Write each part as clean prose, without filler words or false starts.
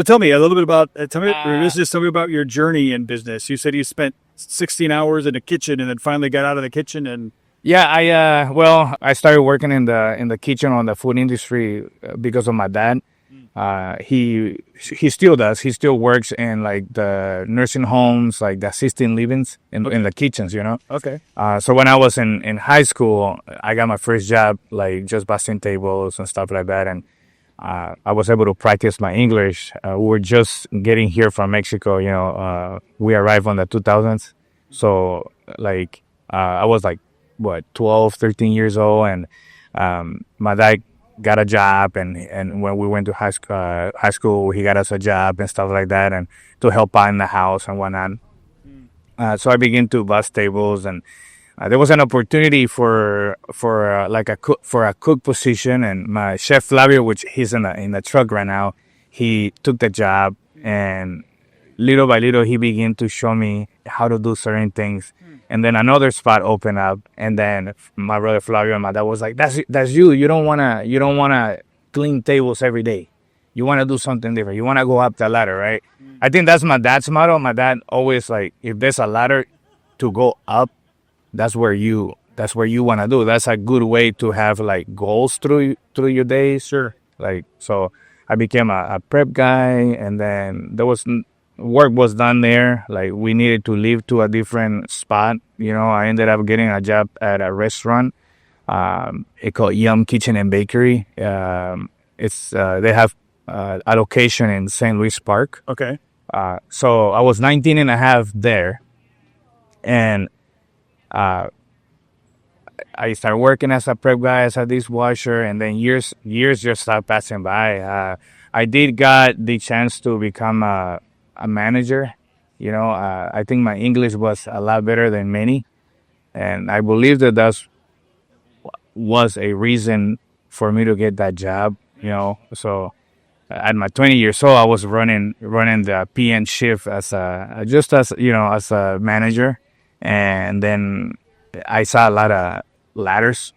So tell me a little bit about, tell me about your journey in business. You said you spent 16 hours in a kitchen and then finally got out of the kitchen and. Yeah, I started working in the kitchen on the food industry because of my dad. He still does. He still works in like the nursing homes, like the assisted livings in the kitchens, you know. Okay. So when I was in high school, I got my first job, like just busting tables and stuff like that, and I was able to practice my English. We were just getting here from Mexico, you know. We arrived on the 2000s, so like I was like what 12, 13 years old, and my dad got a job, and when we went to high school, he got us a job and stuff like that, and to help out in the house and whatnot. So I began to bust tables, and there was an opportunity for a cook position, and my chef Flavio, which he's in the truck right now, he took the job, and little by little he began to show me how to do certain things. And then another spot opened up, and then my brother Flavio and my dad was like, "That's you. You don't wanna clean tables every day. You wanna do something different. You wanna go up the ladder, right?" I think that's my dad's motto. My dad always like, if there's a ladder to go up, that's where you wanna do. That's a good way to have like goals through your days. Sure. Like, so I became a prep guy, and then work was done there. Like, we needed to leave to a different spot. You know, I ended up getting a job at a restaurant. It called Yum Kitchen and Bakery. They have a location in St. Louis Park. Okay. So I was 19 and a half there, and I started working as a prep guy, as a dishwasher, and then years just started passing by. I did got the chance to become a manager. You know, I think my English was a lot better than many, and I believe that was a reason for me to get that job. You know, so at my 20 years old, I was running the PN shift as a manager, and then I saw a lot of ladders,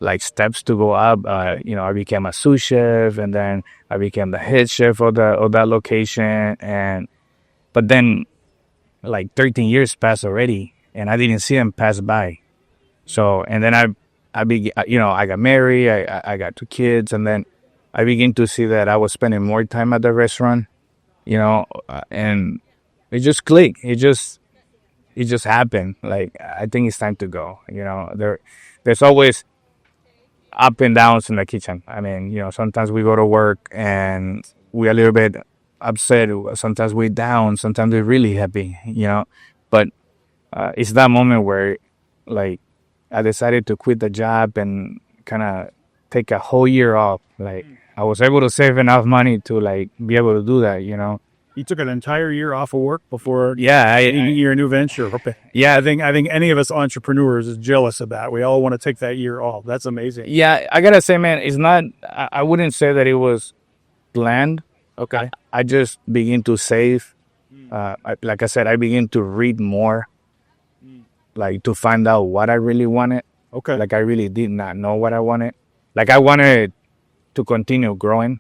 like steps to go up. I became a sous chef, and then I became the head chef of that location. But then, like 13 years passed already, and I didn't see them pass by. So, and then I got married. I got 2 kids, and then I began to see that I was spending more time at the restaurant. You know, and it just clicked. It just happened. Like, I think it's time to go. You know, there's always up and downs in the kitchen. I mean, you know, sometimes we go to work and we're a little bit upset. Sometimes we're down. Sometimes we're really happy, you know. But it's that moment where, like, I decided to quit the job and kind of take a whole year off. Like, I was able to save enough money to, like, be able to do that, you know. You took an entire year off of work before your new venture. Okay. Yeah, I think any of us entrepreneurs is jealous of that. We all want to take that year off. That's amazing. Yeah, I gotta say, man, it's not. I wouldn't say that it was planned. Okay. I just begin to save. Like I said, I begin to read more, like, to find out what I really wanted. Okay. Like, I really did not know what I wanted. Like, I wanted to continue growing.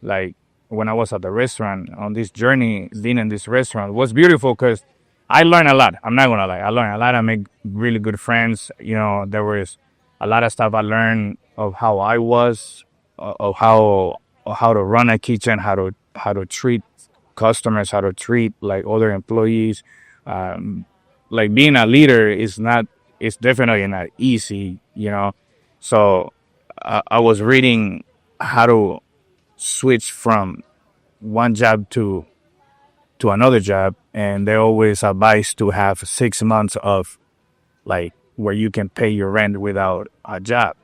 Like, when I was at the restaurant on this journey, being in this restaurant was beautiful because I learned a lot. I'm not gonna lie, I learned a lot. I made really good friends. You know, there was a lot of stuff I learned of how I was, of how to run a kitchen, how to treat customers, how to treat like other employees. Like, being a leader it's definitely not easy, you know. So I was reading how to switch from one job to another job, and they always advise to have 6 months of, like, where you can pay your rent without a job,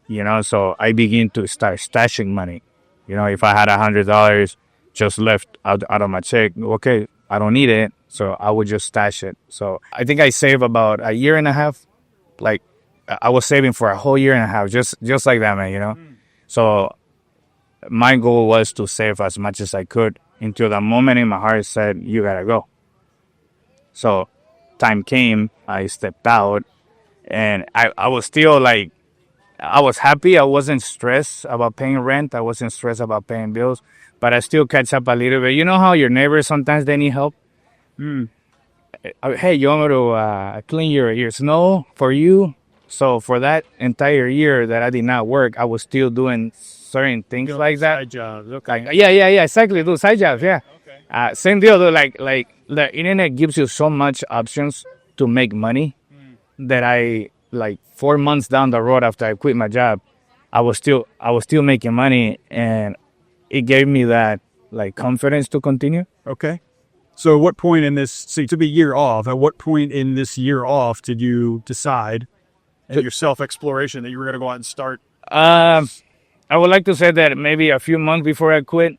you know. So I begin to start stashing money. You know, if I had $100 just left out of my check, okay, I don't need it, so I would just stash it. So I think I saved about a year and a half. Like, I was saving for a whole year and a half, just like that, man, you know. So my goal was to save as much as I could until the moment in my heart said, you gotta go. So time came, I stepped out, and I was still like, I was happy. I wasn't stressed about paying rent. I wasn't stressed about paying bills. but I still catch up a little bit. You know how your neighbors sometimes they need help. Hey, you want me to clean your snow for you? So for that entire year that I did not work, I was still doing certain things like that. Side jobs. Okay. Yeah, exactly. Do side jobs, yeah. Same deal, though. Like the internet gives you so much options to make money that I like 4 months down the road after I quit my job, I was still making money, and it gave me that like confidence to continue. Okay. So at what point in this, see, to be year off, at what point in this year off did you decide in your self-exploration that you were going to go out and start? I would like to say that maybe a few months before I quit,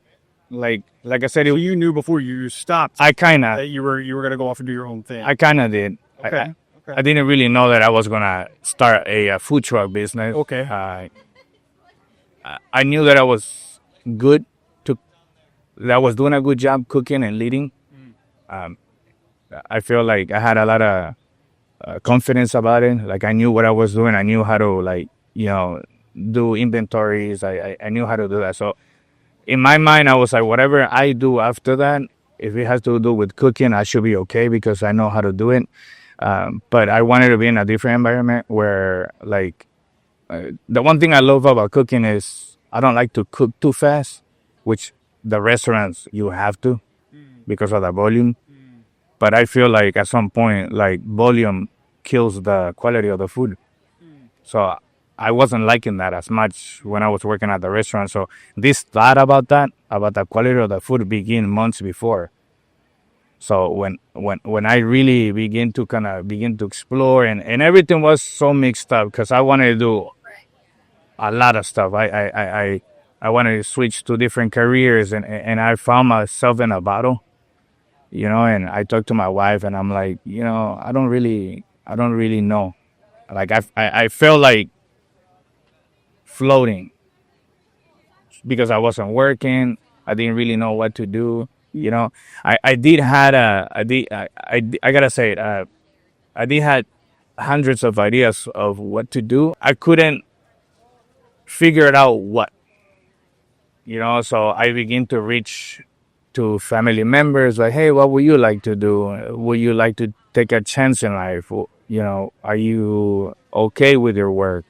like I said, So you knew before you stopped I kind of that you were going to go off and do your own thing. did. Okay. I didn't really know that I was gonna start a food truck business. Okay. I knew that I was good that I was doing a good job cooking and leading. I feel like I had a lot of confidence about it. Like I knew what I was doing. I knew how to do inventories. I knew how to do that. So in my mind, I was like, whatever I do after that, if it has to do with cooking, I should be okay because I know how to do it. But I wanted to be in a different environment where, the one thing I love about cooking is I don't like to cook too fast, which the restaurants you have to because of the volume. But I feel like at some point, like volume kills the quality of the food. So I wasn't liking that as much when I was working at the restaurant. So this thought about the quality of the food began months before. So when I really begin to explore and everything was so mixed up because I wanted to do a lot of stuff. I wanted to switch to different careers and I found myself in a bottle, and I talked to my wife and I'm like, I don't really know. Like I felt like floating because I wasn't working. I didn't really know what to do. I gotta say it. I did had hundreds of ideas of what to do. I couldn't figure it out what, so I begin to reach to family members like, hey, what would you like to do? Would you like to take a chance in life? Are you okay with your work?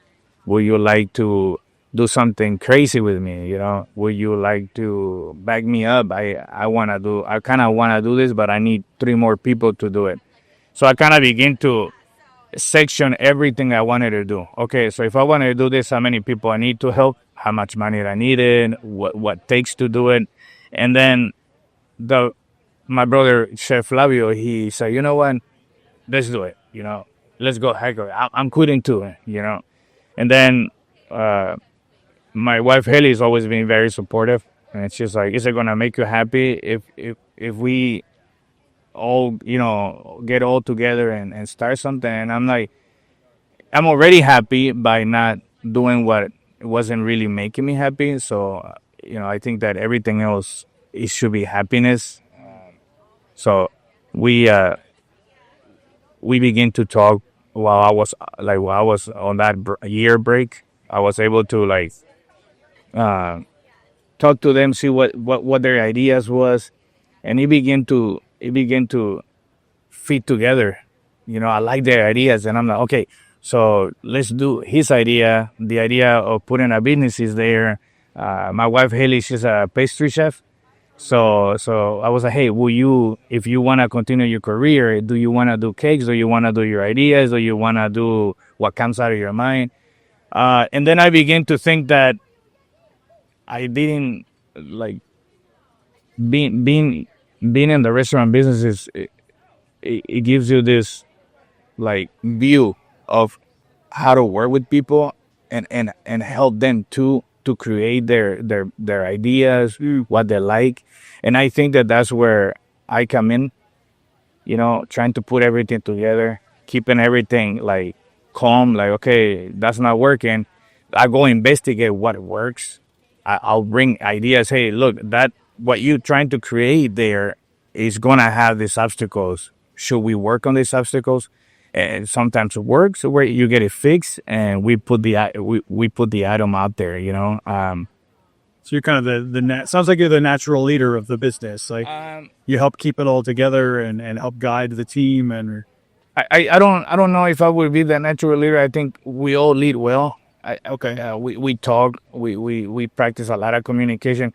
Would you like to do something crazy with me? Would you like to back me up? I kind of want to do this, but I need 3 more people to do it. So I kind of begin to section everything I wanted to do. Okay, so if I wanted to do this, how many people I need to help? How much money I needed? What takes to do it? And then my brother Chef Flavio, he said, you know what? Let's do it. Let's go heck of it. I'm quitting too. And then my wife Haley has always been very supportive, and she's like, "Is it gonna make you happy if we all get all together and start something?" And I'm like, I'm already happy by not doing what wasn't really making me happy. So I think that everything else it should be happiness. So we begin to talk while I was on that year break. I was able to talk to them, see what their ideas was, and it began to fit together. I like their ideas, and I'm like, okay, so let's do his idea. The idea of putting a business is there. My wife Haley, she's a pastry chef, so I was like, hey, if you want to continue your career, do you want to do cakes? Do you want to do your ideas? Do you want to do what comes out of your mind? And then I began to think that I didn't like being in the restaurant business it gives you this like view of how to work with people and help them to create their ideas, what they like. And I think that that's where I come in, trying to put everything together, keeping everything like calm, like, okay, that's not working. I go investigate what works. I'll bring ideas. Hey, look, that what you're trying to create there is going to have these obstacles. Should we work on these obstacles? And sometimes it works where you get it fixed and we put the item out there, So you're kind of sounds like you're the natural leader of the business. Like you help keep it all together and help guide the team. And I don't know if I would be the natural leader. I think we all lead well. We talk. We practice a lot of communication.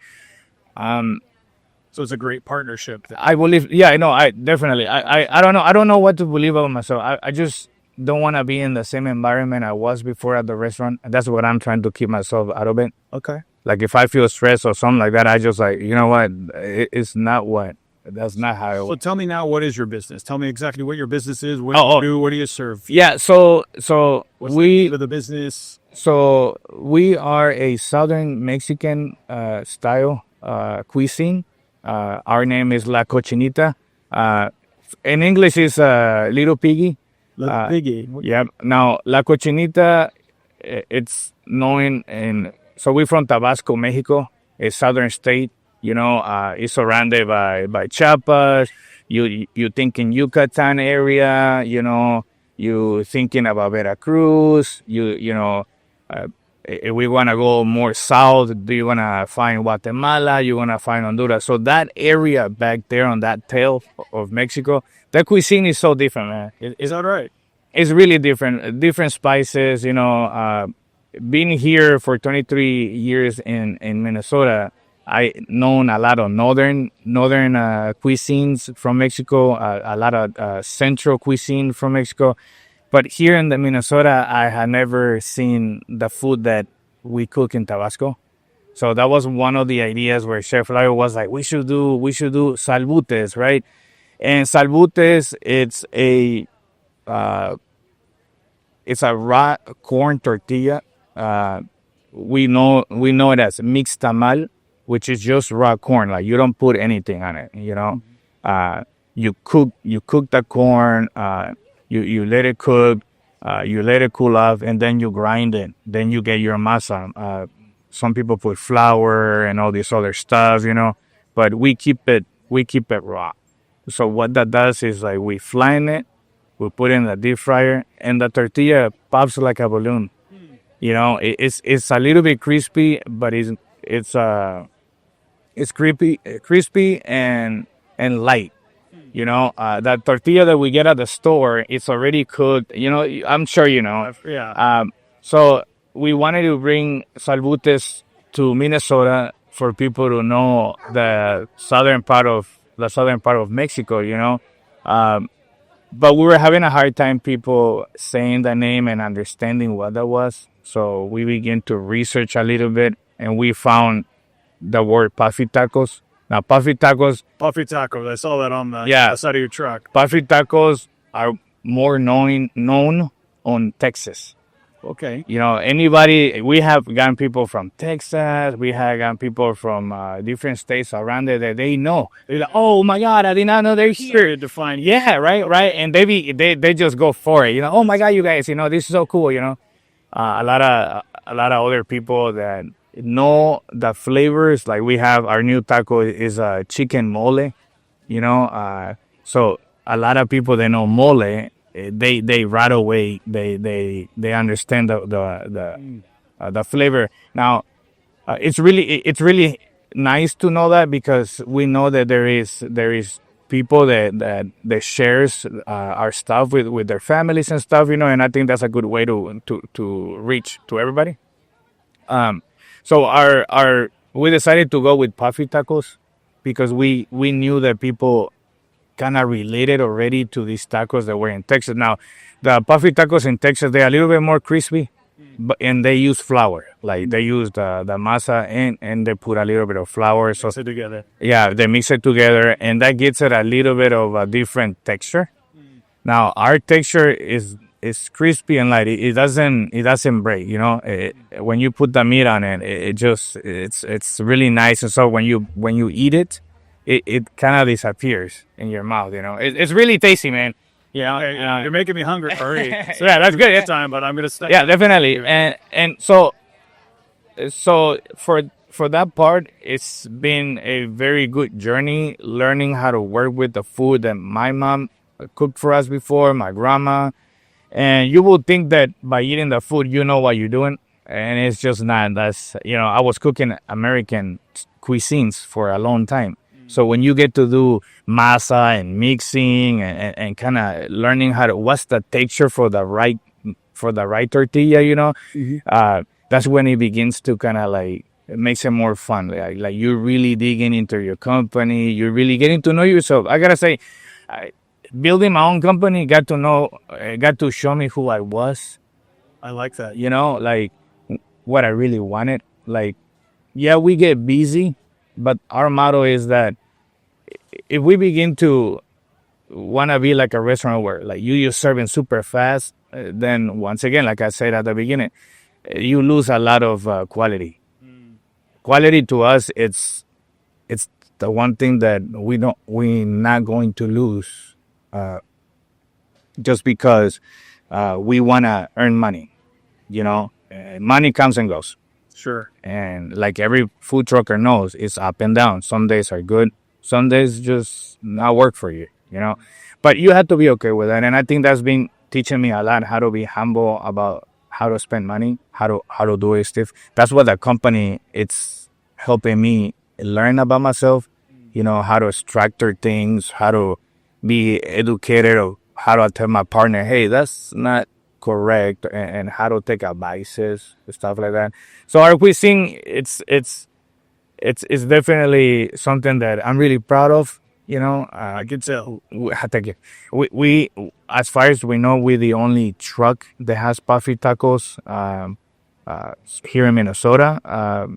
So it's a great partnership. I believe. Yeah, I know. I definitely. I don't know. I don't know what to believe about myself. I just don't want to be in the same environment I was before at the restaurant. And that's what I'm trying to keep myself out of it. Okay. Like if I feel stressed or something like that, I just like, you know what? It's not what. That's not how it So works. tell me now, what is your business? Tell me exactly what your business is. What do you do? What do you serve? Yeah. So What's the name of the business? So we are a Southern Mexican style cuisine. Our name is La Cochinita. In English, is Little Piggy. Little Piggy. Yeah. Now, La Cochinita, it's known in. So we're from Tabasco, Mexico, a southern state. You know, it's surrounded by Chiapas. You think in Yucatan area. You know, you thinking about Veracruz. You know. If we want to go more south, do you want to find Guatemala? You want to find Honduras? So that area back there on that tail of Mexico, the cuisine is so different, man. Is that right? It's really different. Different spices, you know. Being here for 23 years in Minnesota, I known a lot of northern cuisines from Mexico, a lot of central cuisine from Mexico. But here in the Minnesota, I had never seen the food that we cook in Tabasco. So that was one of the ideas where Chef Laio was like, we should do salbutes, right? And salbutes, it's a raw corn tortilla. We know it as mixed tamal, which is just raw corn. Like you don't put anything on it, you know. You cook the corn. You let it cook, you let it cool off, and then you grind it. Then you get your masa. Some people put flour and all this other stuff, you know, but we keep it raw. So what that does is like we flatten it, we put it in the deep fryer, and the tortilla pops like a balloon. You know, it's a little bit crispy, but it's crispy and light. You know, that tortilla that we get at the store, it's already cooked. You know, I'm sure you know. Yeah. So we wanted to bring salbutes to Minnesota for people to know the southern part of Mexico. You know, but we were having a hard time people saying the name and understanding what that was. So we began to research a little bit, and we found the word Puffy tacos. Now, Puffy tacos. I saw that on the side of your truck. Puffy tacos are more known on Texas. Okay. You know, we have gotten people from Texas. We have gotten people from different states around there that they know. They're like, oh my God, I did not know they're here. To find. Yeah, right. And they just go for it. You know, oh my God, you guys, you know, this is so cool. You know, a lot of other people that know the flavors. Like we have our new taco is a chicken mole, you know. So a lot of people that know mole, they right away they understand the flavor. Now it's really nice to know that, because we know that there is people that shares our stuff with their families and stuff, you know. And I think that's a good way to reach to everybody. So we decided to go with Puffy tacos because we knew that people kind of related already to these tacos that were in Texas. Now, the Puffy tacos in Texas, they're a little bit more crispy, and they use flour. Like they use the masa and they put a little bit of flour. So mix it together. Yeah, they mix it together, and that gives it a little bit of a different texture. Now, our texture is crispy and light. It doesn't break. You know, when you put the meat on it, it's really nice. And so when you eat it, it kind of disappears in your mouth. You know, it's really tasty, man. Yeah, you're making me hungry. Hurry. So yeah, that's good. Time, but I'm gonna stay. Yeah, definitely. And so for that part, it's been a very good journey learning how to work with the food that my mom cooked for us before, my grandma. And you will think that by eating the food, you know what you're doing. and it's just not. That's, I was cooking American cuisines for a long time. So when you get to do masa and mixing and kind of learning what's the texture for the right tortilla, that's when it begins to kind of like, it makes it more fun. Like you're really digging into your company. You're really getting to know yourself. I gotta say, building my own company got to show me who I was. I like that. Like what I really wanted. Like, yeah, we get busy, but our motto is that if we begin to want to be like a restaurant where like you just serving super fast, then once again, like I said at the beginning, you lose a lot of quality. Quality to us, it's the one thing that we're not going to lose, just because we want to earn money. Money comes and goes. Sure. And like every food trucker knows, it's up and down. Some days are good. Some days just not work for you, But you have to be okay with that. And I think that's been teaching me a lot, how to be humble about how to spend money, how to do it stuff. That's what the company, it's helping me learn about myself, how to structure things, how to be educated, or how to tell my partner, hey, that's not correct, and how to take advices, stuff like that. So our cuisine, it's definitely something that I'm really proud of. I can tell. Thank you. We, as far as we know, we're the only truck that has Puffy tacos here in Minnesota.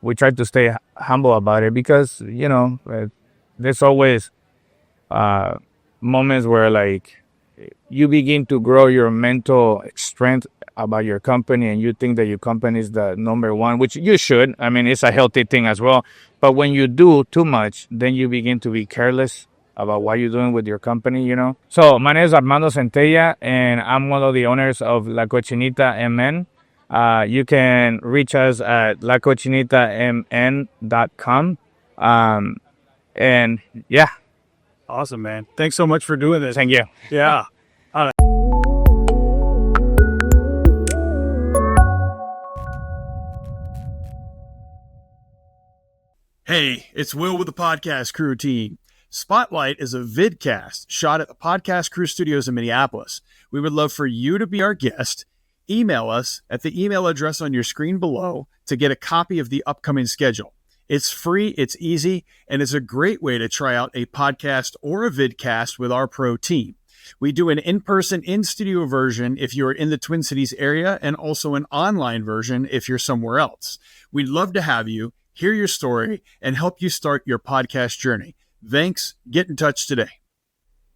We try to stay humble about it because, there's always moments where like you begin to grow your mental strength about your company, and you think that your company is the number one, which you should. I mean, it's a healthy thing as well. But when you do too much, then you begin to be careless about what you're doing with your company, So my name is Armando Zentella, and I'm one of the owners of La Cochinita MN. You can reach us at lacochinitaMN.com. And yeah. Awesome, man. Thanks so much for doing this. Thank you. Yeah. Hey, it's Will with the Podcast Crew team. Spotlight is a vidcast shot at the Podcast Crew Studios in Minneapolis. We would love for you to be our guest. Email us at the email address on your screen below to get a copy of the upcoming schedule. It's free, it's easy, and it's a great way to try out a podcast or a vidcast with our pro team. We do an in-person, in-studio version if you're in the Twin Cities area, and also an online version if you're somewhere else. We'd love to have you, hear your story, and help you start your podcast journey. Thanks. Get in touch today.